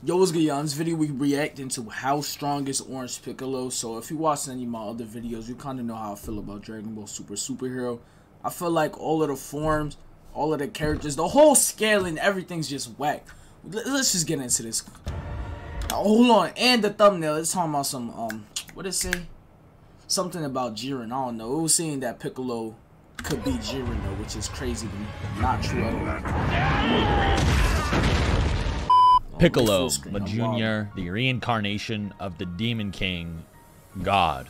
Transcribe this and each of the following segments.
Yo, what's good, y'all? In this video, we react into how strong is Orange Piccolo. So if you watched any of my other videos, you kind of know how I feel about Dragon Ball Super Superhero. I feel like all of the forms, all of the characters, the whole scaling, everything's just whack. Let's just get into this. Hold on, and the thumbnail, it's talking about some, what did it say? Something about JIREN, I don't know. It was saying that Piccolo could be JIREN though, which is crazy to me. Not true at all. Piccolo, the Junior, the reincarnation of the Demon King, God.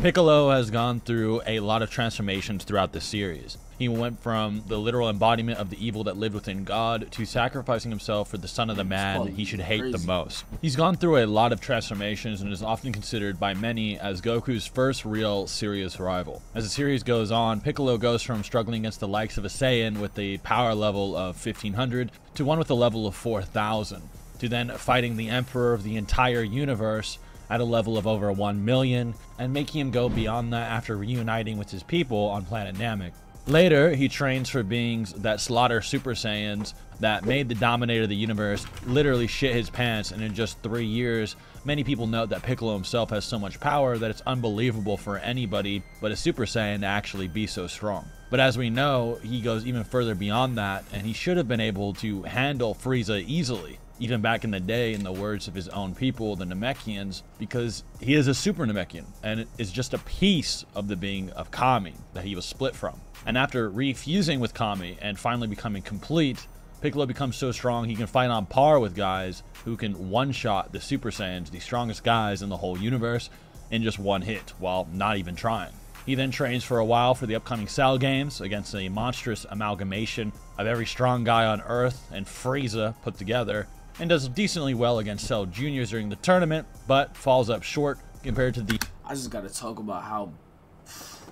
Piccolo has gone through a lot of transformations throughout the series. He went from the literal embodiment of the evil that lived within God to sacrificing himself for the son of the man he should hate the most. He's gone through a lot of transformations and is often considered by many as Goku's first real serious rival. As the series goes on, Piccolo goes from struggling against the likes of a Saiyan with a power level of 1500 to one with a level of 4000. To then fighting the Emperor of the entire universe at a level of over 1 million, and making him go beyond that after reuniting with his people on planet Namek. Later, he trains for beings that slaughter Super Saiyans that made the Dominator of the universe literally shit his pants, and in just 3 years, many people note that Piccolo himself has so much power that it's unbelievable for anybody but a Super Saiyan to actually be so strong. But as we know, he goes even further beyond that, and he should have been able to handle Frieza easily. Even back in the day, in the words of his own people, the Namekians, because he is a super Namekian, and it is just a piece of the being of Kami that he was split from. And after refusing with Kami and finally becoming complete, Piccolo becomes so strong he can fight on par with guys who can one-shot the Super Saiyans, the strongest guys in the whole universe, in just one hit, while not even trying. He then trains for a while for the upcoming Cell Games against a monstrous amalgamation of every strong guy on Earth and Frieza put together, and does decently well against Cell Juniors during the tournament, but falls up short compared to the... I just gotta talk about how...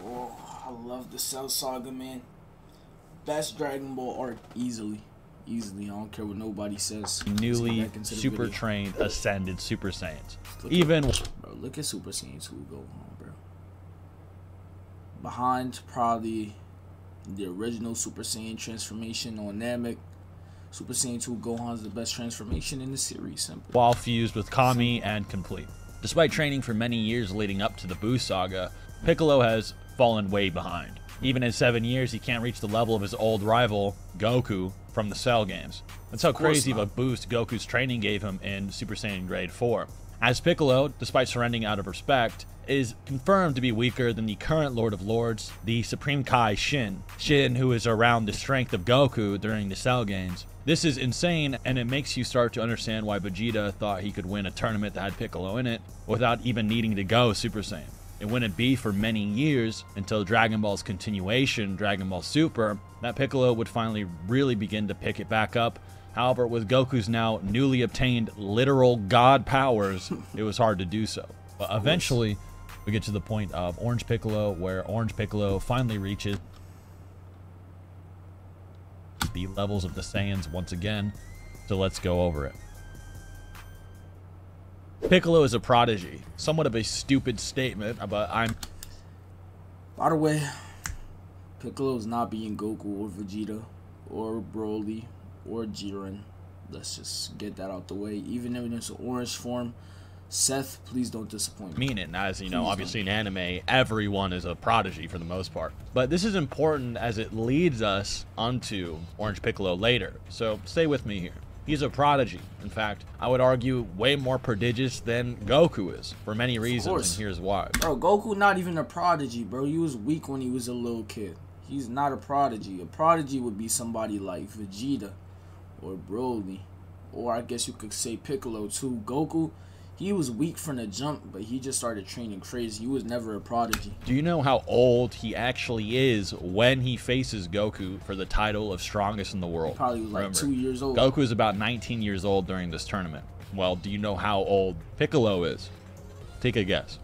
Oh, I love the Cell Saga, man. Best Dragon Ball arc, easily. Easily, I don't care what nobody says. Newly super trained ascended Super Saiyans. Bro, look at Super Saiyan 2 go on, bro. Behind, probably, the original Super Saiyan transformation on Namek. Super Saiyan 2 Gohan's the best transformation in the series, simple. While fused with Kami and complete. Despite training for many years leading up to the Buu saga, Piccolo has fallen way behind. Even in 7 years, he can't reach the level of his old rival, Goku, from the Cell Games. That's how crazy of a boost Goku's training gave him in Super Saiyan Grade 4. As Piccolo, despite surrendering out of respect, is confirmed to be weaker than the current Lord of Lords, the Supreme Kai Shin. Shin, who is around the strength of Goku during the Cell Games. This is insane, and it makes you start to understand why Vegeta thought he could win a tournament that had Piccolo in it without even needing to go Super Saiyan. It wouldn't be for many years until Dragon Ball's continuation, Dragon Ball Super, that Piccolo would finally really begin to pick it back up. However, with Goku's now newly obtained literal god powers, it was hard to do so. But eventually, we get to the point of Orange Piccolo, where Orange Piccolo finally reaches the levels of the Saiyans once again. So let's go over it. Piccolo is a prodigy. Somewhat of a stupid statement, but By the way, Piccolo is not being Goku or Vegeta or Broly or JIREN. Let's just get that out the way. Even if it's an orange form, Seth, please don't disappoint me. Mean it, as you know, obviously in anime, everyone is a prodigy for the most part. But this is important as it leads us onto Orange Piccolo later. So stay with me here. He's a prodigy. In fact, I would argue way more prodigious than Goku is, for many reasons, and here's why. Bro, Goku not even a prodigy, bro. He was weak when he was a little kid. He's not a prodigy. A prodigy would be somebody like Vegeta or Broly, or I guess you could say Piccolo too. Goku, he was weak from the jump, but he just started training crazy. He was never a prodigy. Do you know how old he actually is when he faces Goku for the title of strongest in the world? He probably was like 2 years old. Goku is about 19 years old during this tournament. Well, do you know how old Piccolo is? Take a guess.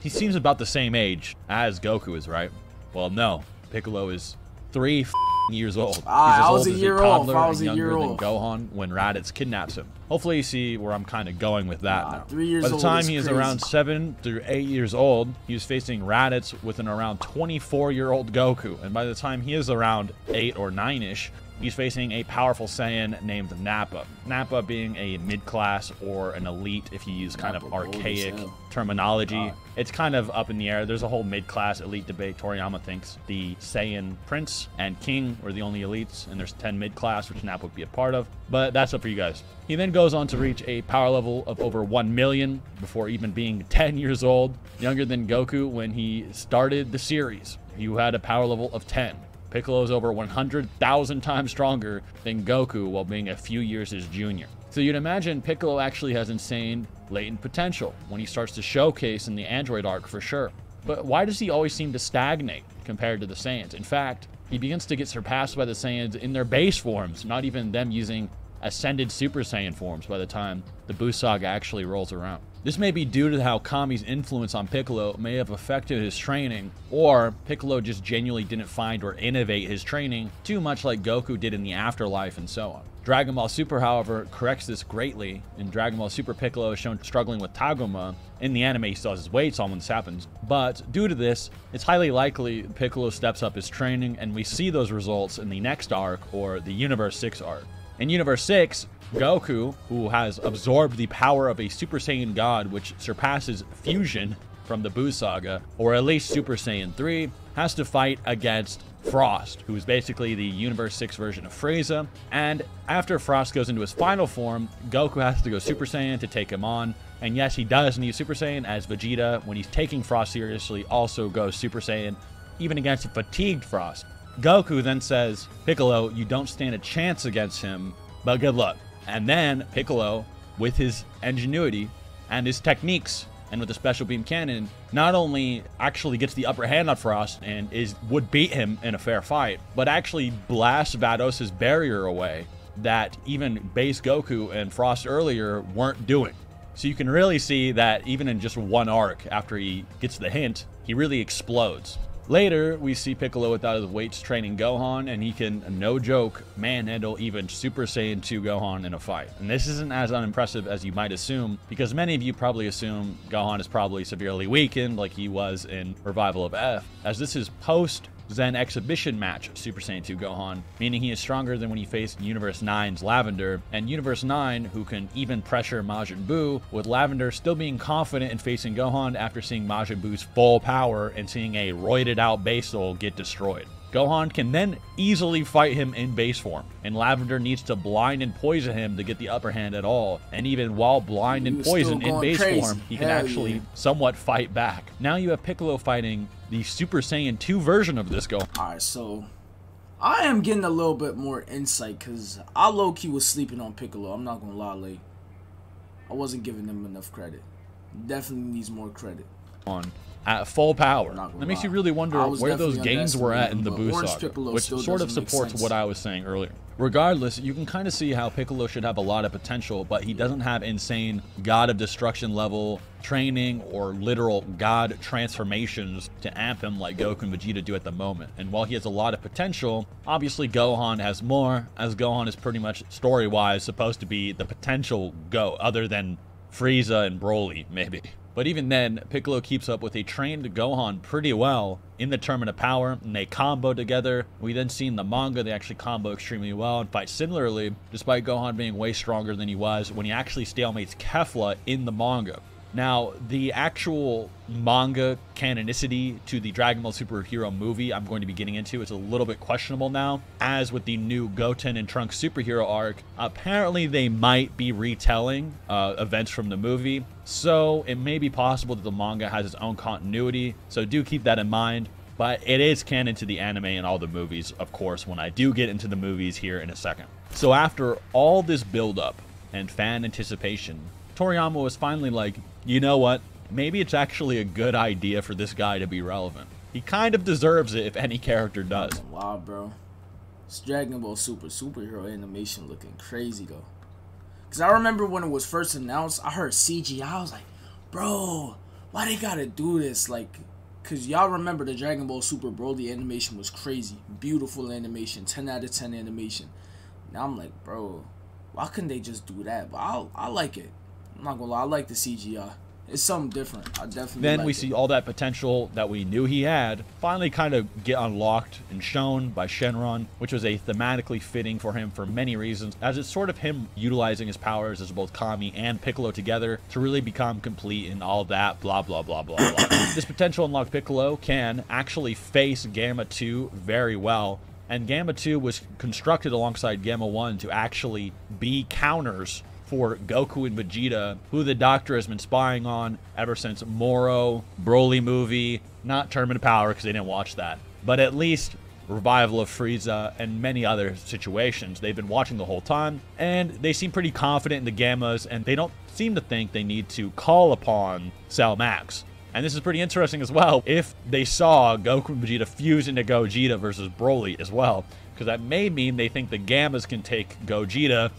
He seems about the same age as Goku is, right? Well, no. Piccolo is 3 years old. He's I was a year old. I was a year than old. Gohan when Raditz kidnaps him. Hopefully you see where I'm kind of going with that now. 3 years By the old time is he is crazy. around 7 through 8 years old, he was facing Raditz with an around 24-year-old Goku. And by the time he is around 8 or 9-ish, He's facing a powerful Saiyan named Nappa. Nappa being a mid-class or an elite if you use kind of archaic terminology. It's kind of up in the air. There's a whole mid-class elite debate. Toriyama thinks the Saiyan Prince and King were the only elites, and there's 10 mid-class, which Nappa would be a part of. But that's up for you guys. He then goes on to reach a power level of over 1 million before even being 10 years old, younger than Goku when he started the series. He had a power level of 10. Piccolo is over 100,000 times stronger than Goku while being a few years his junior. So you'd imagine Piccolo actually has insane latent potential when he starts to showcase in the Android arc for sure. But why does he always seem to stagnate compared to the Saiyans? In fact, he begins to get surpassed by the Saiyans in their base forms, not even them using ascended Super Saiyan forms by the time the Buu saga actually rolls around. This may be due to how Kami's influence on Piccolo may have affected his training, or Piccolo just genuinely didn't find or innovate his training too much like Goku did in the afterlife and so on. Dragon Ball Super, however, corrects this greatly. In Dragon Ball Super, Piccolo is shown struggling with Tagoma. In the anime, he still has his weights on when this happens. But due to this, it's highly likely Piccolo steps up his training, and we see those results in the next arc, or the Universe 6 arc. In Universe 6, Goku, who has absorbed the power of a Super Saiyan God, which surpasses fusion from the Buu saga, or at least Super Saiyan 3, has to fight against Frost, who is basically the Universe 6 version of Frieza. And after Frost goes into his final form, Goku has to go Super Saiyan to take him on. And yes, he does need Super Saiyan, as Vegeta, when he's taking Frost seriously, also goes Super Saiyan, even against a fatigued Frost. Goku then says, Piccolo, you don't stand a chance against him, but good luck. And then Piccolo, with his ingenuity and his techniques, and with the special beam cannon, not only actually gets the upper hand on Frost and would beat him in a fair fight, but actually blasts Vados's barrier away that even base Goku and Frost earlier weren't doing. So you can really see that even in just one arc, after he gets the hint, he really explodes. Later, we see Piccolo without his weights training Gohan, and he can, no joke, manhandle even Super Saiyan 2 Gohan in a fight. And this isn't as unimpressive as you might assume, because many of you probably assume Gohan is probably severely weakened like he was in Revival of F, as this is post-Zen exhibition match Super Saiyan 2 Gohan, meaning he is stronger than when he faced Universe 9's Lavender, and Universe 9, who can even pressure Majin Buu, with Lavender still being confident in facing Gohan after seeing Majin Buu's full power and seeing a roided out base soul get destroyed. Gohan can then easily fight him in base form, and Lavender needs to blind and poison him to get the upper hand at all, and even while blind and poisoned in base form, he can actually somewhat fight back. Now you have Piccolo fighting the Super Saiyan 2 version of this Gohan. Alright, so I am getting a little bit more insight, because I low-key was sleeping on Piccolo. I'm not gonna lie, like, I wasn't giving him enough credit. Definitely needs more credit. At full power. That makes you really wonder where those gains were at in the Buu saga, which sort of supports what I was saying earlier. Regardless, you can kind of see how Piccolo should have a lot of potential, but he doesn't have insane God of Destruction level training or literal God transformations to amp him like Goku and Vegeta do at the moment. And while he has a lot of potential, obviously Gohan has more, as Gohan is pretty much story-wise supposed to be the potential GOAT, other than Frieza and Broly, maybe. But even then, Piccolo keeps up with a trained Gohan pretty well in the Tournament of Power, and they combo together. We then see in the manga they actually combo extremely well and fight similarly, despite Gohan being way stronger than he was when he actually stalemates Kefla in the manga. Now, the actual manga canonicity to the Dragon Ball Superhero movie I'm going to be getting into is a little bit questionable now, as with the new Goten and Trunks superhero arc, apparently they might be retelling events from the movie, so it may be possible that the manga has its own continuity, so do keep that in mind. But it is canon to the anime and all the movies, of course, when I do get into the movies here in a second. So after all this build-up and fan anticipation, Toriyama was finally like, you know what, maybe it's actually a good idea for this guy to be relevant. He kind of deserves it if any character does. Wow, bro. This Dragon Ball superhero animation looking crazy, though. Because I remember when it was first announced, I heard CGI. I was like, bro, why they gotta do this? Like, because y'all remember the Dragon Ball Super Broly animation was crazy. Beautiful animation, 10 out of 10 animation. Now I'm like, bro, why couldn't they just do that? But I like it. I'm not gonna lie, I like the CGI. It's something different. I definitely Then like we it. see all that potential that we knew he had finally kind of get unlocked and shown by Shenron, which was a thematically fitting for him for many reasons, as it's sort of him utilizing his powers as both Kami and Piccolo together to really become complete and all that, blah, blah, blah, blah, blah. This potential unlocked Piccolo can actually face Gamma 2 very well, and Gamma 2 was constructed alongside Gamma 1 to actually be counters for Goku and Vegeta, who the Doctor has been spying on ever since Moro, Broly movie, not Tournament of Power because they didn't watch that, but at least Revival of Frieza and many other situations. They've been watching the whole time, and they seem pretty confident in the Gammas, and they don't seem to think they need to call upon Cell Max. And this is pretty interesting as well, if they saw Goku and Vegeta fuse into Gogeta versus Broly as well, because that may mean they think the Gammas can take Gogeta,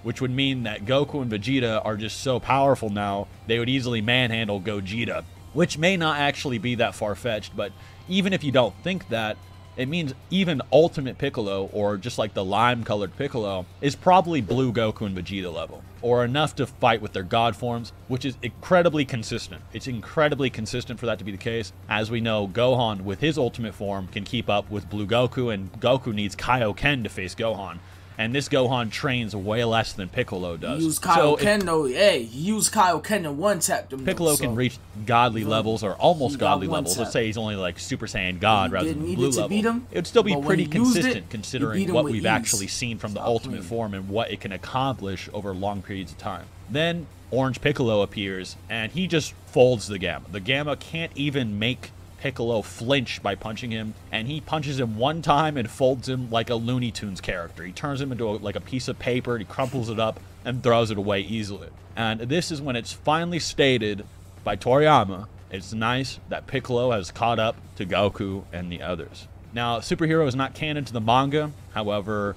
which would mean that Goku and Vegeta are just so powerful now, they would easily manhandle Gogeta, which may not actually be that far-fetched, but even if you don't think that, it means even Ultimate Piccolo, or just like the lime-colored Piccolo, is probably blue Goku and Vegeta level, or enough to fight with their god forms, which is incredibly consistent. It's incredibly consistent for that to be the case. As we know, Gohan, with his ultimate form, can keep up with blue Goku, and Goku needs Kaioken to face Gohan. And this Gohan trains way less than Piccolo does. He used Kaioken though. Hey, he used Kaioken and one-tapped him. Piccolo can reach godly levels, or almost godly levels. Let's say he's only like Super Saiyan God rather than blue level. It would still be pretty consistent considering what we've actually seen from the ultimate form and what it can accomplish over long periods of time. Then Orange Piccolo appears, and he just folds the Gamma. The Gamma can't even make Piccolo flinch by punching him, and he punches him one time and folds him like a Looney Tunes character. He turns him into like a piece of paper, he crumples it up and throws it away easily. And this is when it's finally stated by Toriyama, it's nice that Piccolo has caught up to Goku and the others. Now, Superhero is not canon to the manga, however...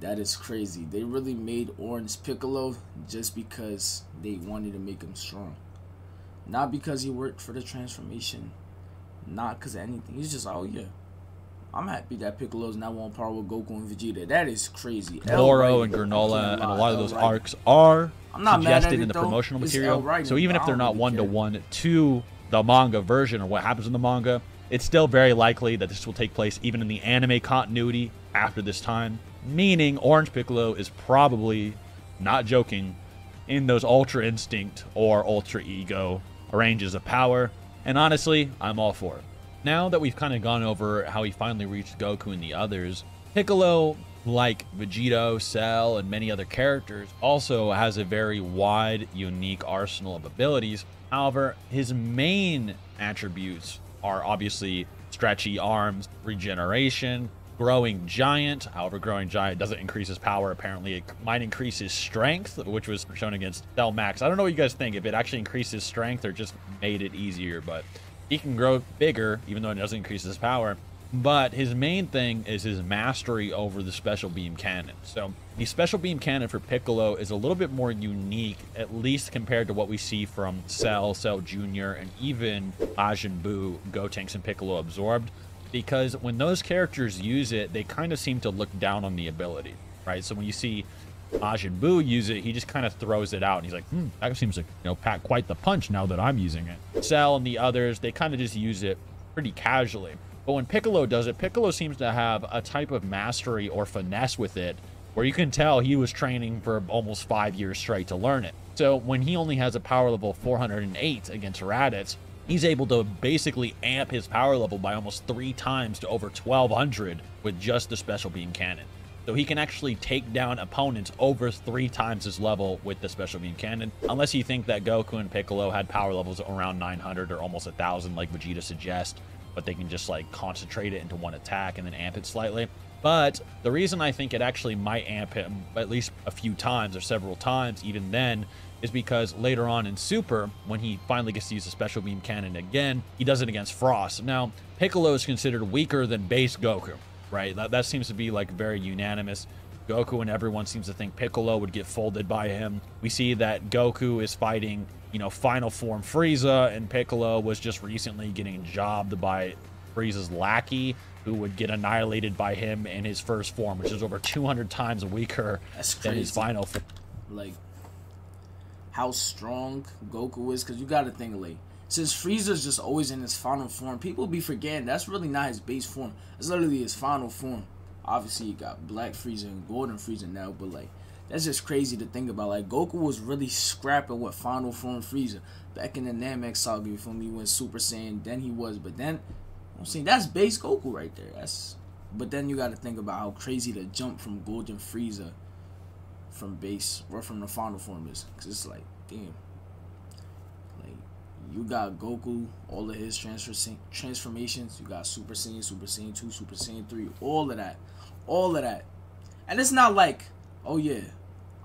That is crazy. They really made Orange Piccolo just because they wanted to make him strong. Not because he worked for the transformation. Not because of anything. He's just, oh yeah, I'm happy that Piccolo's now on par with Goku and Vegeta. That is crazy. Moro and Granola and a lot of those arcs are suggested in the promotional material. So even if they're not one-to-one to the manga version or what happens in the manga, it's still very likely that this will take place even in the anime continuity after this time. Meaning Orange Piccolo is probably, not joking, in those Ultra Instinct or Ultra Ego ranges of power. And honestly, I'm all for it. Now that we've kind of gone over how he finally reached Goku and the others, Piccolo, like Vegeta, Cell, and many other characters, also has a very wide, unique arsenal of abilities. However, his main attributes are obviously stretchy arms, regeneration, growing giant. However, growing giant doesn't increase his power. Apparently, it might increase his strength, which was shown against Cell Max. I don't know what you guys think, if it actually increased his strength or just made it easier, but he can grow bigger, even though it doesn't increase his power. But his main thing is his mastery over the Special Beam Cannon. So the Special Beam Cannon for Piccolo is a little bit more unique, at least compared to what we see from Cell, Cell Jr., and even Majin Buu, Gotenks, and Piccolo absorbed. Because when those characters use it, they kind of seem to look down on the ability, right? So when you see Majin Buu use it, he just kind of throws it out, and he's like, that seems to, pack quite the punch now that I'm using it. Cell and the others, they kind of just use it pretty casually. But when Piccolo does it, Piccolo seems to have a type of mastery or finesse with it, where you can tell he was training for almost 5 years straight to learn it. So when he only has a power level 408 against Raditz, he's able to basically amp his power level by almost 3 times to over 1200 with just the Special Beam Cannon. So he can actually take down opponents over 3 times his level with the Special Beam Cannon, unless you think that Goku and Piccolo had power levels around 900 or almost 1000 like Vegeta suggests, but they can just like concentrate it into one attack and then amp it slightly. But the reason I think it actually might amp him at least a few times or several times even then is because later on in Super, when he finally gets to use the Special Beam Cannon again, he does it against Frost. Now, Piccolo is considered weaker than base Goku, right? That seems to be like very unanimous. Goku and everyone seems to think Piccolo would get folded by him. We see that Goku is fighting, Final Form Frieza, and Piccolo was just recently getting jobbed by Frieza's lackey, who would get annihilated by him in his first form, which is over 200 times weaker than his final form. Like, how strong Goku is, because you gotta think, like, since Frieza's just always in his final form, people be forgetting that's really not his base form. It's literally his final form. Obviously, you got Black Frieza and Golden Frieza now, but like, that's just crazy to think about. Like, Goku was really scrapping with final form Frieza back in the Namek saga. You feel me? When Super Saiyan, then he was, but then I'm saying that's base Goku right there. But then you got to think about how crazy the jump from Golden Frieza from base or from the final form is, because it's like, damn. You got Goku, all of his transformations. You got Super Saiyan, Super Saiyan 2, Super Saiyan 3, all of that. And it's not like, oh yeah,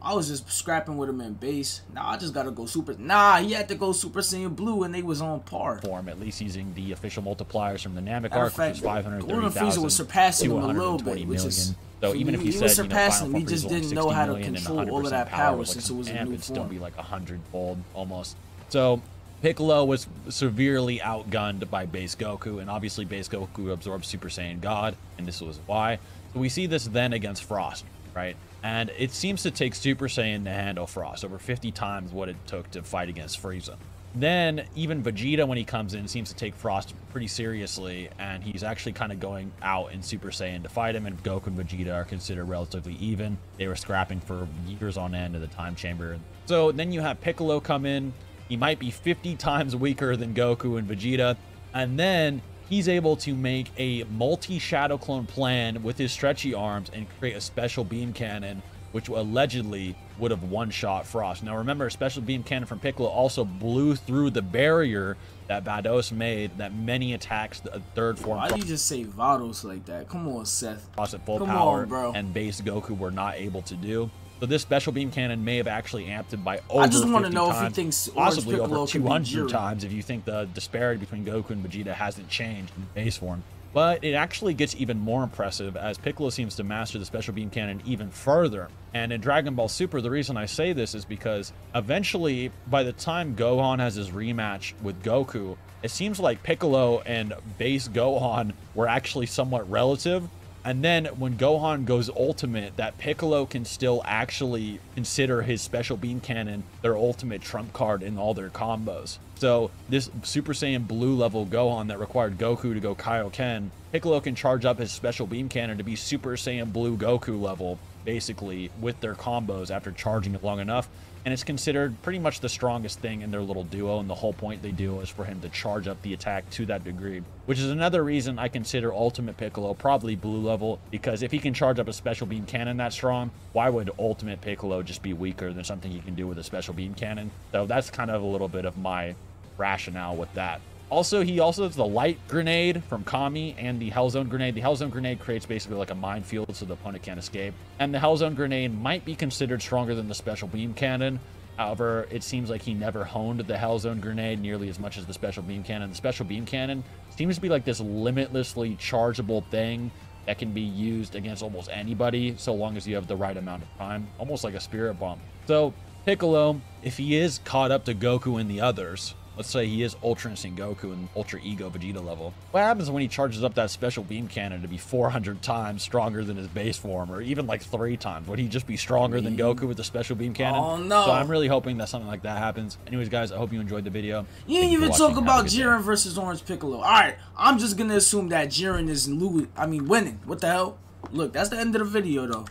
I was just scrapping with him in base. Nah, I just gotta go Super. Nah, he had to go Super Saiyan Blue, and they was on par. Form, at least using the official multipliers from the Namek arc, which is 530,000. Golden Frieza was surpassing him a little bit, which is. So even if you said, surpassing him, he just didn't know how to control all of that power since it was a new form. It'd still be like 100-fold almost. So Piccolo was severely outgunned by base Goku, and obviously base Goku absorbed Super Saiyan God, and this was why. So we see this then against Frost, right? And it seems to take Super Saiyan to handle Frost, over 50 times what it took to fight against Frieza. Then even Vegeta, when he comes in, seems to take Frost pretty seriously, and he's actually kind of going out in Super Saiyan to fight him, and Goku and Vegeta are considered relatively even. They were scrapping for years on end in the time chamber. So then you have Piccolo come in. He might be 50 times weaker than Goku and Vegeta, and then he's able to make a multi-Shadow Clone plan with his stretchy arms and create a special beam cannon, which allegedly would have one-shot Frost. Now remember, a special beam cannon from Piccolo also blew through the barrier that Vados made that many attacks the third form. Why do you just say Vados like that? Come on, Seth. Frost at full power, bro. And base Goku were not able to do. So this special beam cannon may have actually amped it by over 50 times. I just want to know if he thinks possibly over 200 times if you think the disparity between Goku and Vegeta hasn't changed in base form. But it actually gets even more impressive as Piccolo seems to master the special beam cannon even further. And in Dragon Ball Super, the reason I say this is because eventually, by the time Gohan has his rematch with Goku, it seems like Piccolo and base Gohan were actually somewhat relative. And then when Gohan goes ultimate, that Piccolo can still actually consider his special beam cannon their ultimate trump card in all their combos. So this Super Saiyan Blue level Gohan that required Goku to go Kaioken, Piccolo can charge up his special beam cannon to be Super Saiyan Blue Goku level, basically, with their combos after charging it long enough. And it's considered pretty much the strongest thing in their little duo, and the whole point they do is for him to charge up the attack to that degree, which is another reason I consider Ultimate Piccolo probably blue level, because if he can charge up a special beam cannon that strong, why would Ultimate Piccolo just be weaker than something he can do with a special beam cannon? So that's kind of a little bit of my rationale with that. Also, he also has the light grenade from Kami and the Hellzone grenade. The Hellzone grenade creates basically like a minefield so the opponent can't escape. And the Hellzone grenade might be considered stronger than the special beam cannon. However, it seems like he never honed the Hellzone grenade nearly as much as the special beam cannon. The special beam cannon seems to be like this limitlessly chargeable thing that can be used against almost anybody so long as you have the right amount of time. Almost like a spirit bomb. So Piccolo, if he is caught up to Goku and the others, let's say he is Ultra Instinct Goku and Ultra Ego Vegeta level, what happens when he charges up that special beam cannon to be 400 times stronger than his base form, or even like 3 times? Would he just be stronger than Goku with the special beam cannon? Oh no. So I'm really hoping that something like that happens. Anyways, guys, I hope you enjoyed the video. You didn't even talk about Jiren versus Orange Piccolo. Alright, I'm just gonna assume that Jiren is winning. What the hell? Look, that's the end of the video though.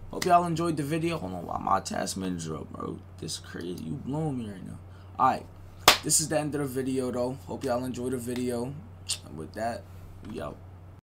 Hope y'all enjoyed the video. Hold on, why my attachments are up, bro? This is crazy. You blowing me right now. Alright. This is the end of the video, though. Hope y'all enjoyed the video. And with that, we out.